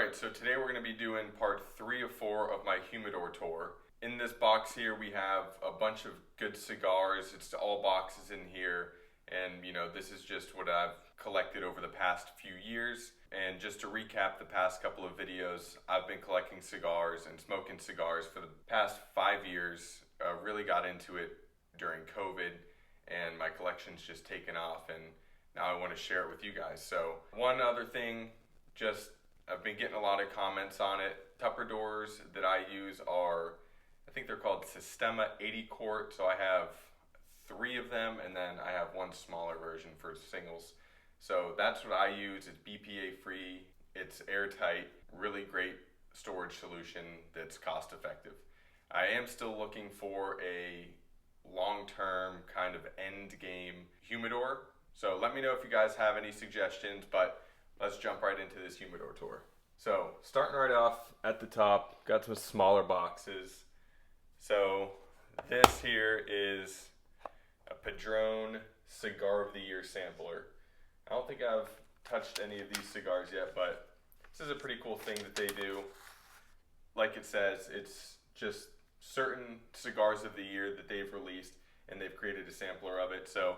Alright, so today we're going to be doing part 3 of 4 of my humidor tour. In this box here we have a bunch of good cigars. It's all boxes in here, and this is just what I've collected over the past few years. And just to recap the past couple of videos, I've been collecting cigars and smoking cigars for the past 5 years. Really got into it during COVID, and my collection's just taken off, and now I want to share it with you guys. So one other thing, I've been getting a lot of comments on it. Tupperdoors that I use are, I think they're called Sistema 80 quart. So I have 3 of them, and then I have one smaller version for singles. So that's what I use. It's BPA free, it's airtight, really great storage solution that's cost effective. I am still looking for a long-term kind of end game humidor. So let me know if you guys have any suggestions, but let's jump right into this humidor tour. So starting right off at the top, got some smaller boxes. So this here is a Padron Cigar of the Year sampler. I don't think I've touched any of these cigars yet, but this is a pretty cool thing that they do. Like it says, it's just certain cigars of the year that they've released, and they've created a sampler of it. So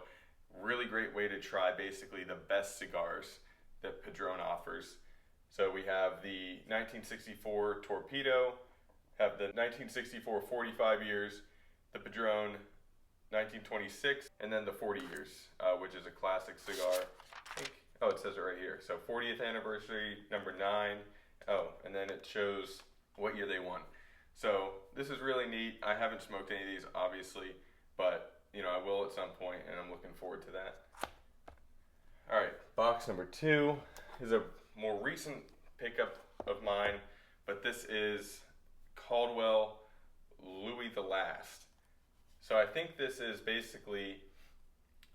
really great way to try basically the best cigars that Padron offers. So we have the 1964 Torpedo, have the 1964 45 years, the Padron 1926, and then the 40 years, which is a classic cigar. I think, oh, it says it right here. So 40th anniversary, number 9. Oh, and then it shows what year they won. So this is really neat. I haven't smoked any of these, obviously, but I will at some point, and I'm looking forward to that. All right, box number 2 is a more recent pickup of mine, but this is Caldwell Louis the Last. So I think this is basically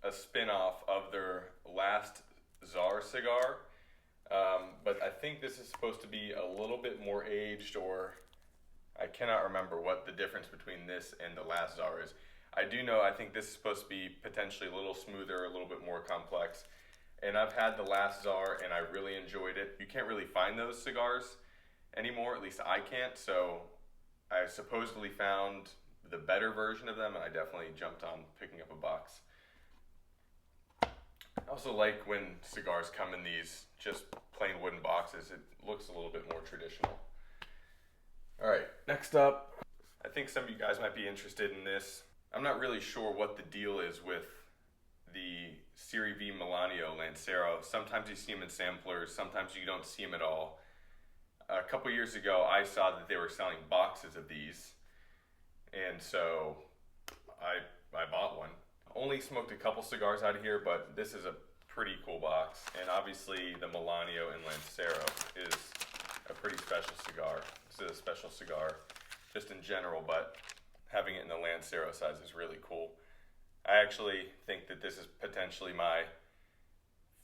a spin-off of their last Czar cigar, but I think this is supposed to be a little bit more aged, or I cannot remember what the difference between this and the last Czar is. I do know I think this is supposed to be potentially a little smoother, a little bit more complex. And I've had the last Czar, and I really enjoyed it. You can't really find those cigars anymore, at least I can't. So I supposedly found the better version of them, and I definitely jumped on picking up a box. I also like when cigars come in these just plain wooden boxes. It looks a little bit more traditional. All right, next up, I think some of you guys might be interested in this. I'm not really sure what the deal is with the Serie V Melanio Lancero. Sometimes you see them in samplers, sometimes you don't see them at all. A couple years ago, I saw that they were selling boxes of these, and so I bought one. Only smoked a couple cigars out of here, but this is a pretty cool box. And obviously the Melanio and Lancero is a pretty special cigar. This is a special cigar just in general, but having it in the Lancero size is really cool. I actually think that this is potentially my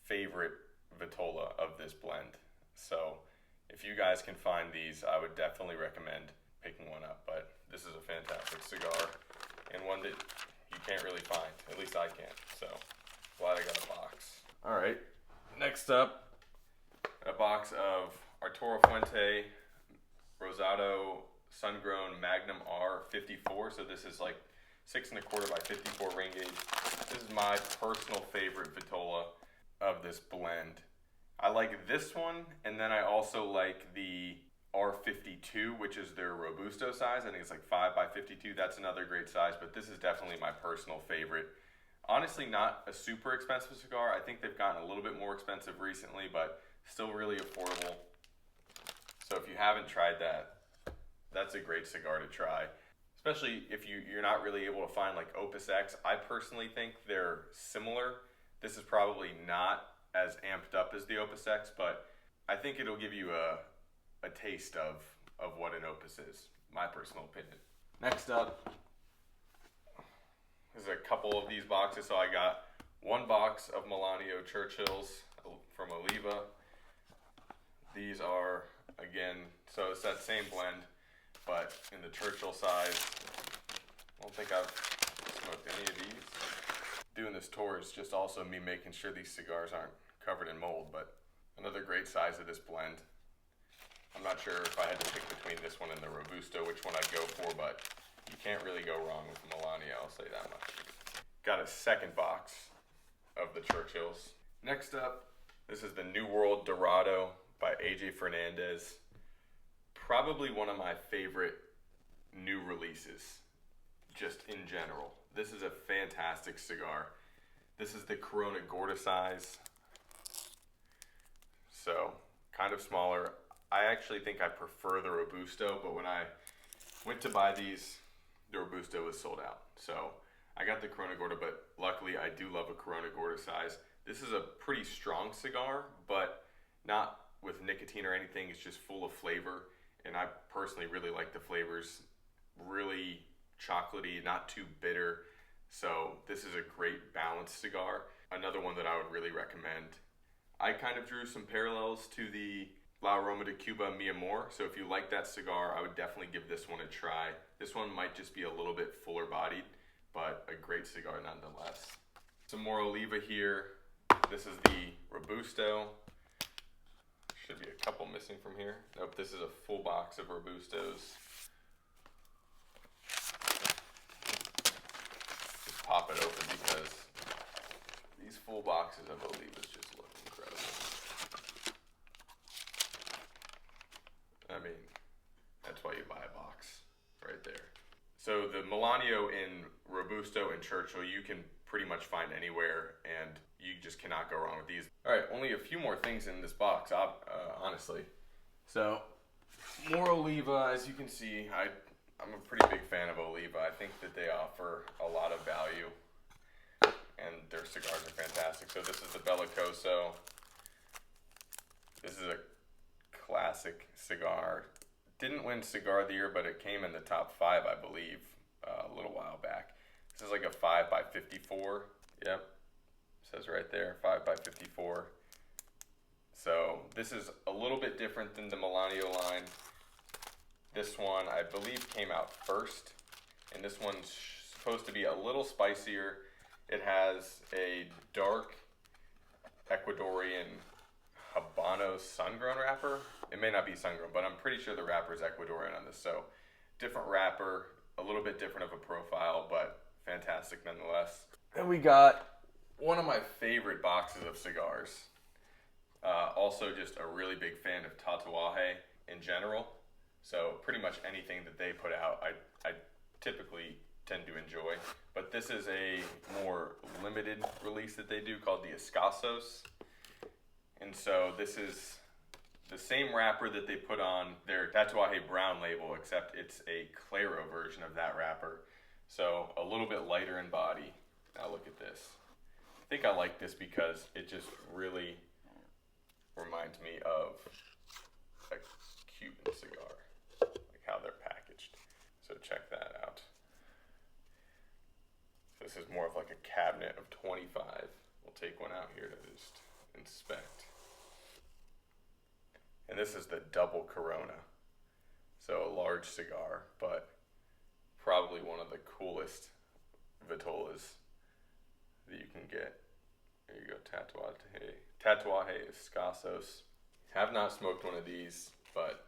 favorite Vitola of this blend. So if you guys can find these, I would definitely recommend picking one up. But this is a fantastic cigar, and one that you can't really find. At least I can't. So glad I got a box. All right, next up, a box of Arturo Fuente Rosado Sun-Grown Magnum R54. So this is like 6 1/4 by 54 ring gauge. This is my personal favorite Vitola of this blend. I like this one, and then I also like the R52, which is their Robusto size. I think it's like 5 by 52. That's another great size, but this is definitely my personal favorite. Honestly, not a super expensive cigar. I think they've gotten a little bit more expensive recently, but still really affordable. So if you haven't tried that, that's a great cigar to try. Especially if you're not really able to find like Opus X. I personally think they're similar. This is probably not as amped up as the Opus X, but I think it'll give you a taste of what an Opus is, my personal opinion. Next up, there's a couple of these boxes. So I got one box of Melanio Churchills from Oliva. These are, again, so it's that same blend, but in the Churchill size. I don't think I've smoked any of these. Doing this tour is just also me making sure these cigars aren't covered in mold, but another great size of this blend. not sure if I had to pick between this one and the Robusto, which one I'd go for, but you can't really go wrong with the Melania, I'll say that much. Got a second box of the Churchills. Next up, this is the New World Dorado by AJ Fernandez. Probably one of my favorite new releases, just in general. This is a fantastic cigar. This is the Corona Gorda size. So, kind of smaller. I actually think I prefer the Robusto, but when I went to buy these, the Robusto was sold out. So, I got the Corona Gorda, but luckily I do love a Corona Gorda size. This is a pretty strong cigar, but not with nicotine or anything. It's just full of flavor, and I personally really like the flavors. Really chocolatey, not too bitter. So this is a great balanced cigar. Another one that I would really recommend. I kind of drew some parallels to the La Aroma de Cuba Mi Amor. So if you like that cigar, I would definitely give this one a try. This one might just be a little bit fuller bodied, but a great cigar nonetheless. Some more Oliva here. This is the Robusto. Should be a couple missing from here. Nope, this is a full box of Robustos. Just pop it open because these full boxes of Olivas just look incredible. I mean, that's why you buy a box right there. So the Melanio in Robusto and Churchill, you can pretty much find anywhere, and you just cannot go wrong with these. All right, only a few more things in this box, honestly. So, more Oliva. As you can see, I'm a pretty big fan of Oliva. I think that they offer a lot of value, and their cigars are fantastic. So this is the Bellicoso. This is a classic cigar. Didn't win Cigar of the Year, but it came in the top 5, I believe, a little while back. This is like a 5 by 54. Yep, says right there, 5 by 54. So this is a little bit different than the Melanio line. This one, I believe, came out first, and this one's supposed to be a little spicier. It has a dark Ecuadorian Habano sun-grown wrapper. It may not be sun-grown, but I'm pretty sure the wrapper is Ecuadorian on this. So different wrapper, a little bit different of a profile, but fantastic nonetheless. Then we got one of my favorite boxes of cigars. Also just a really big fan of Tatuaje in general. So pretty much anything that they put out, I typically tend to enjoy. But this is a more limited release that they do called the Escasos. And so this is the same wrapper that they put on their Tatuaje brown label, except it's a Claro version of that wrapper. So a little bit lighter in body. Now look at this. I think I like this because it just really reminds me of a Cuban cigar, like how they're packaged. So check that out. This is more of like a cabinet of 25. We'll take one out here to just inspect. And this is the double Corona. So a large cigar, but probably one of the coolest Vitolas that you can get. There you go, Tatuaje Escasos. Have not smoked one of these, but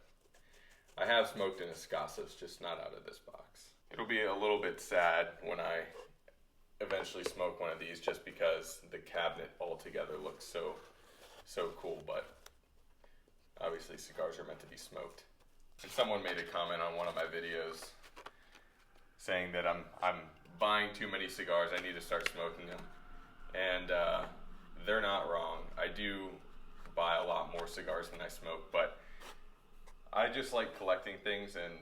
I have smoked an Escasos, just not out of this box. It'll be a little bit sad when I eventually smoke one of these, just because the cabinet altogether looks so cool, but obviously cigars are meant to be smoked. And someone made a comment on one of my videos saying that I'm buying too many cigars, I need to start smoking them. And they're not wrong. I do buy a lot more cigars than I smoke, but I just like collecting things, and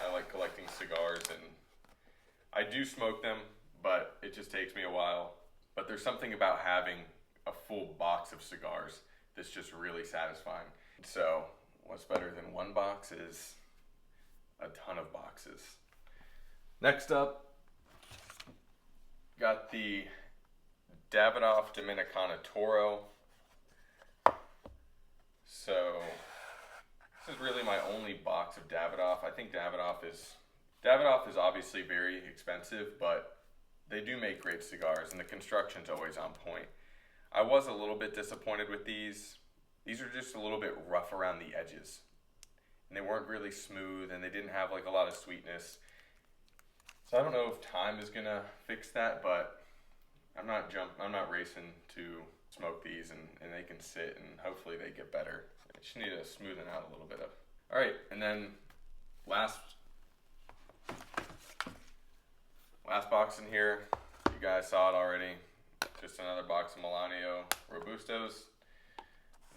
I like collecting cigars, and I do smoke them, but it just takes me a while. But there's something about having a full box of cigars that's just really satisfying. So what's better than one box is a ton of boxes. Next up, got the Davidoff Dominicana Toro. So this is really my only box of Davidoff. I think Davidoff is obviously very expensive, but they do make great cigars, and the construction's always on point. I was a little bit disappointed with these. These are just a little bit rough around the edges. and they weren't really smooth, and they didn't have like a lot of sweetness. So I don't know if time is gonna fix that, but I'm not racing to smoke these, and they can sit, and hopefully they get better. I just need to smoothen out a little bit of. All right, and then last box in here, you guys saw it already. Just another box of Melanio Robustos.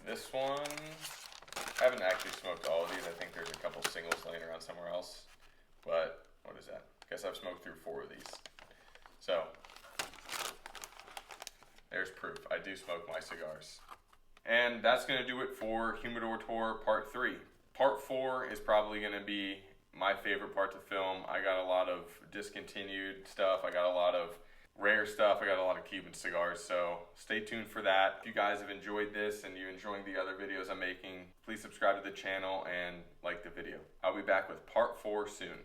This one, I haven't actually smoked all of these. I think there's a couple singles laying around somewhere else. But what is that? I guess I've smoked through 4 of these. So there's proof. I do smoke my cigars. And that's going to do it for Humidor Tour Part 3. Part 4 is probably going to be my favorite part to film. I got a lot of discontinued stuff. I got a lot of rare stuff. I got a lot of Cuban cigars, so stay tuned for that. If you guys have enjoyed this and you're enjoying the other videos I'm making, please subscribe to the channel and like the video. I'll be back with Part 4 soon.